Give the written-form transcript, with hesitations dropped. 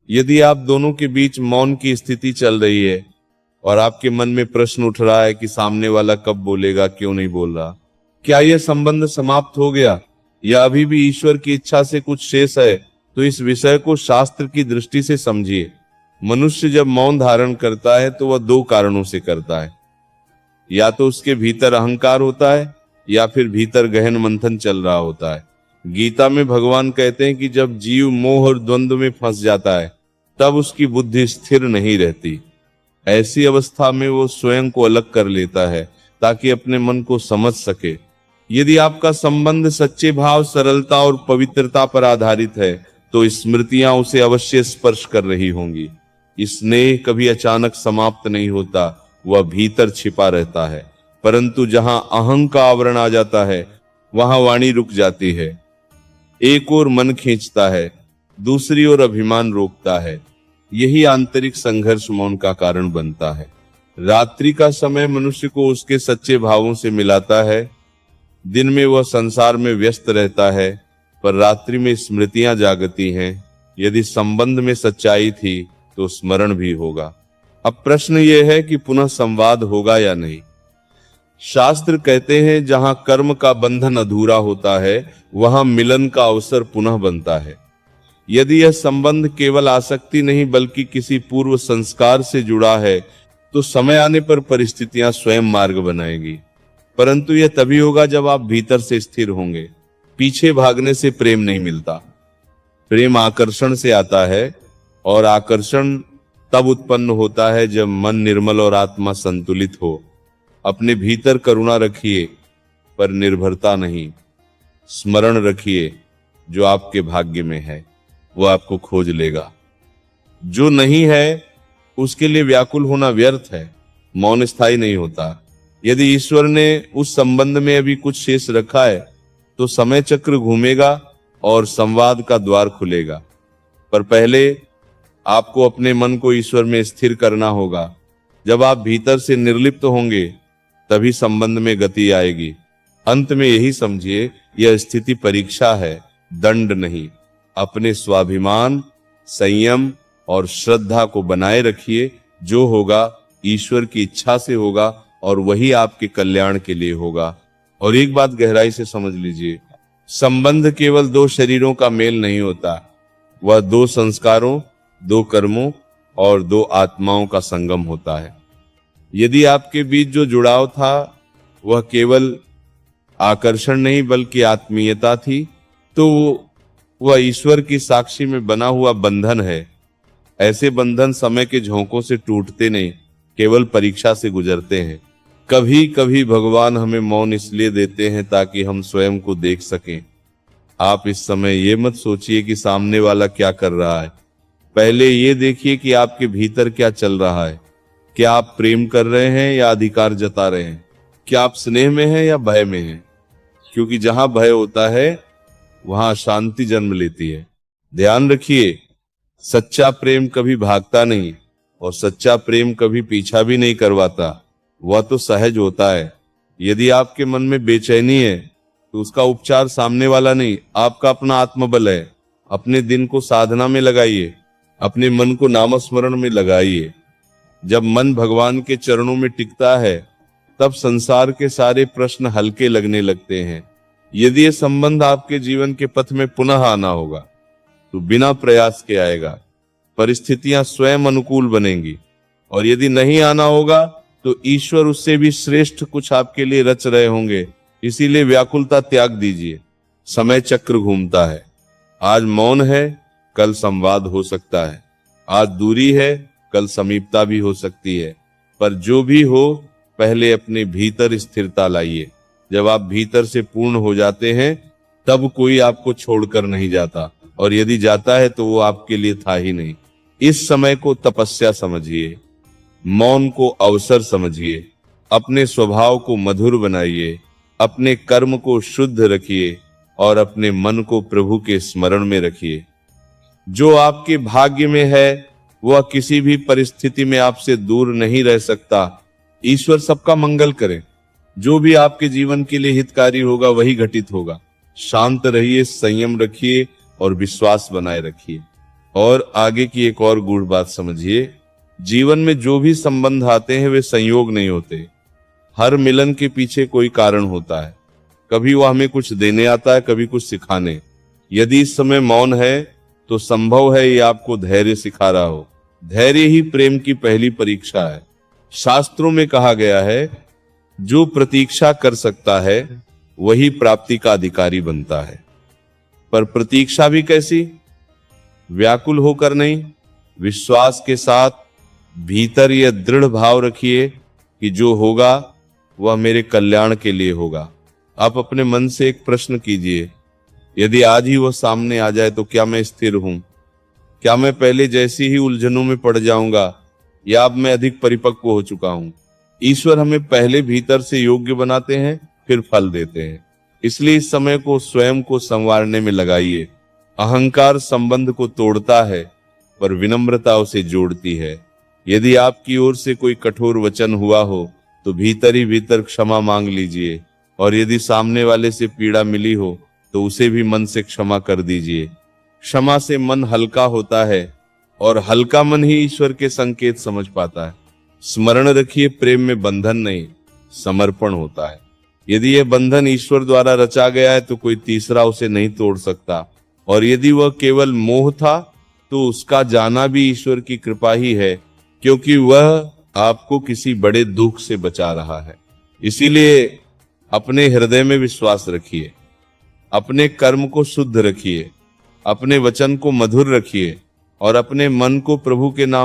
यदि आप दोनों के बीच मौन की स्थिति चल रही है और आपके मन में प्रश्न उठ रहा है कि सामने वाला कब बोलेगा, क्यों नहीं बोल रहा, क्या यह संबंध समाप्त हो गया या अभी भी ईश्वर की इच्छा से कुछ शेष है, तो इस विषय को शास्त्र की दृष्टि से समझिए। मनुष्य जब मौन धारण करता है तो वह दो कारणों से करता है। या तो उसके भीतर अहंकार होता है या फिर भीतर गहन मंथन चल रहा होता है। गीता में भगवान कहते हैं कि जब जीव मोह और द्वंद्व में फंस जाता है तब उसकी बुद्धि स्थिर नहीं रहती। ऐसी अवस्था में वो स्वयं को अलग कर लेता है ताकि अपने मन को समझ सके। यदि आपका संबंध सच्चे भाव, सरलता और पवित्रता पर आधारित है तो स्मृतियां उसे अवश्य स्पर्श कर रही होंगी। स्नेह कभी अचानक समाप्त नहीं होता, वह भीतर छिपा रहता है। परंतु जहां अहं का आवरण आ जाता है वहां वाणी रुक जाती है। एक ओर मन खींचता है, दूसरी ओर अभिमान रोकता है। यही आंतरिक संघर्ष मौन का कारण बनता है। रात्रि का समय मनुष्य को उसके सच्चे भावों से मिलाता है। दिन में वह संसार में व्यस्त रहता है, पर रात्रि में स्मृतियां जागती हैं। यदि संबंध में सच्चाई थी तो स्मरण भी होगा। अब प्रश्न यह है कि पुनः संवाद होगा या नहीं। शास्त्र कहते हैं जहां कर्म का बंधन अधूरा होता है वहां मिलन का अवसर पुनः बनता है। यदि यह संबंध केवल आसक्ति नहीं बल्कि किसी पूर्व संस्कार से जुड़ा है तो समय आने पर परिस्थितियां स्वयं मार्ग बनाएंगी। परंतु यह तभी होगा जब आप भीतर से स्थिर होंगे। पीछे भागने से प्रेम नहीं मिलता। प्रेम आकर्षण से आता है और आकर्षण तब उत्पन्न होता है जब मन निर्मल और आत्मा संतुलित हो। अपने भीतर करुणा रखिए पर निर्भरता नहीं। स्मरण रखिए जो आपके भाग्य में है वो आपको खोज लेगा। जो नहीं है उसके लिए व्याकुल होना व्यर्थ है। मौन स्थायी नहीं होता। यदि ईश्वर ने उस संबंध में अभी कुछ शेष रखा है तो समय चक्र घूमेगा और संवाद का द्वार खुलेगा। पर पहले आपको अपने मन को ईश्वर में स्थिर करना होगा। जब आप भीतर से निर्लिप्त होंगे तभी संबंध में गति आएगी। अंत में यही समझिए, यह स्थिति परीक्षा है, दंड नहीं। अपने स्वाभिमान, संयम और श्रद्धा को बनाए रखिए। जो होगा ईश्वर की इच्छा से होगा और वही आपके कल्याण के लिए होगा। और एक बात गहराई से समझ लीजिए, संबंध केवल दो शरीरों का मेल नहीं होता, वह दो संस्कारों, दो कर्मों और दो आत्माओं का संगम होता है। यदि आपके बीच जो जुड़ाव था वह केवल आकर्षण नहीं बल्कि आत्मीयता थी तो वह ईश्वर की साक्षी में बना हुआ बंधन है। ऐसे बंधन समय के झोंकों से टूटते नहीं, केवल परीक्षा से गुजरते हैं। कभी कभी भगवान हमें मौन इसलिए देते हैं ताकि हम स्वयं को देख सकें। आप इस समय ये मत सोचिए कि सामने वाला क्या कर रहा है। पहले ये देखिए कि आपके भीतर क्या चल रहा है। क्या आप प्रेम कर रहे हैं या अधिकार जता रहे हैं? क्या आप स्नेह में हैं या भय में हैं? क्योंकि जहां भय होता है वहां शांति जन्म लेती है। ध्यान रखिए, सच्चा प्रेम कभी भागता नहीं और सच्चा प्रेम कभी पीछा भी नहीं करवाता। वह तो सहज होता है। यदि आपके मन में बेचैनी है तो उसका उपचार सामने वाला नहीं, आपका अपना आत्मबल है। अपने दिन को साधना में लगाइए, अपने मन को नामस्मरण में लगाइए। जब मन भगवान के चरणों में टिकता है तब संसार के सारे प्रश्न हल्के लगने लगते हैं। यदि ये संबंध आपके जीवन के पथ में पुनः आना होगा तो बिना प्रयास के आएगा। परिस्थितियां स्वयं अनुकूल बनेंगी। और यदि नहीं आना होगा तो ईश्वर उससे भी श्रेष्ठ कुछ आपके लिए रच रहे होंगे। इसीलिए व्याकुलता त्याग दीजिए। समय चक्र घूमता है। आज मौन है, कल संवाद हो सकता है। आज दूरी है, कल समीपता भी हो सकती है। पर जो भी हो, पहले अपने भीतर स्थिरता लाइए। जब आप भीतर से पूर्ण हो जाते हैं तब कोई आपको छोड़कर नहीं जाता, और यदि जाता है तो वो आपके लिए था ही नहीं। इस समय को तपस्या समझिए, मौन को अवसर समझिए, अपने स्वभाव को मधुर बनाइए, अपने कर्म को शुद्ध रखिए और अपने मन को प्रभु के स्मरण में रखिए। जो आपके भाग्य में है वह किसी भी परिस्थिति में आपसे दूर नहीं रह सकता। ईश्वर सबका मंगल करे। जो भी आपके जीवन के लिए हितकारी होगा वही घटित होगा। शांत रहिए, संयम रखिए और विश्वास बनाए रखिए। और आगे की एक और गूढ़ बात समझिए, जीवन में जो भी संबंध आते हैं वे संयोग नहीं होते। हर मिलन के पीछे कोई कारण होता है। कभी वह हमें कुछ देने आता है, कभी कुछ सिखाने। यदि इस समय मौन है तो संभव है ये आपको धैर्य सिखा रहा हो। धैर्य ही प्रेम की पहली परीक्षा है। शास्त्रों में कहा गया है, जो प्रतीक्षा कर सकता है वही प्राप्ति का अधिकारी बनता है। पर प्रतीक्षा भी कैसी? व्याकुल होकर नहीं, विश्वास के साथ भीतर यह दृढ़ भाव रखिए कि जो होगा वह मेरे कल्याण के लिए होगा। आप अपने मन से एक प्रश्न कीजिए, यदि आज ही वह सामने आ जाए तो क्या मैं स्थिर हूं? क्या मैं पहले जैसी ही उलझनों में पड़ जाऊंगा या अब मैं अधिक परिपक्व हो चुका हूं? ईश्वर हमें पहले भीतर से योग्य बनाते हैं, फिर फल देते हैं। इसलिए इस समय को स्वयं को संवारने में लगाइए। अहंकार संबंध को तोड़ता है, पर विनम्रता उसे जोड़ती है। यदि आपकी ओर से कोई कठोर वचन हुआ हो तो भीतर ही भीतर क्षमा मांग लीजिए, और यदि सामने वाले से पीड़ा मिली हो तो उसे भी मन से क्षमा कर दीजिए। क्षमा से मन हल्का होता है, और हल्का मन ही ईश्वर के संकेत समझ पाता है। स्मरण रखिए, प्रेम में बंधन नहीं, समर्पण होता है। यदि यह बंधन ईश्वर द्वारा रचा गया है तो कोई तीसरा उसे नहीं तोड़ सकता, और यदि वह केवल मोह था तो उसका जाना भी ईश्वर की कृपा ही है, क्योंकि वह आपको किसी बड़े दुख से बचा रहा है। इसीलिए अपने हृदय में विश्वास रखिए, अपने कर्म को शुद्ध रखिए, अपने वचन को मधुर रखिए, और अपने मन को प्रभु के नाम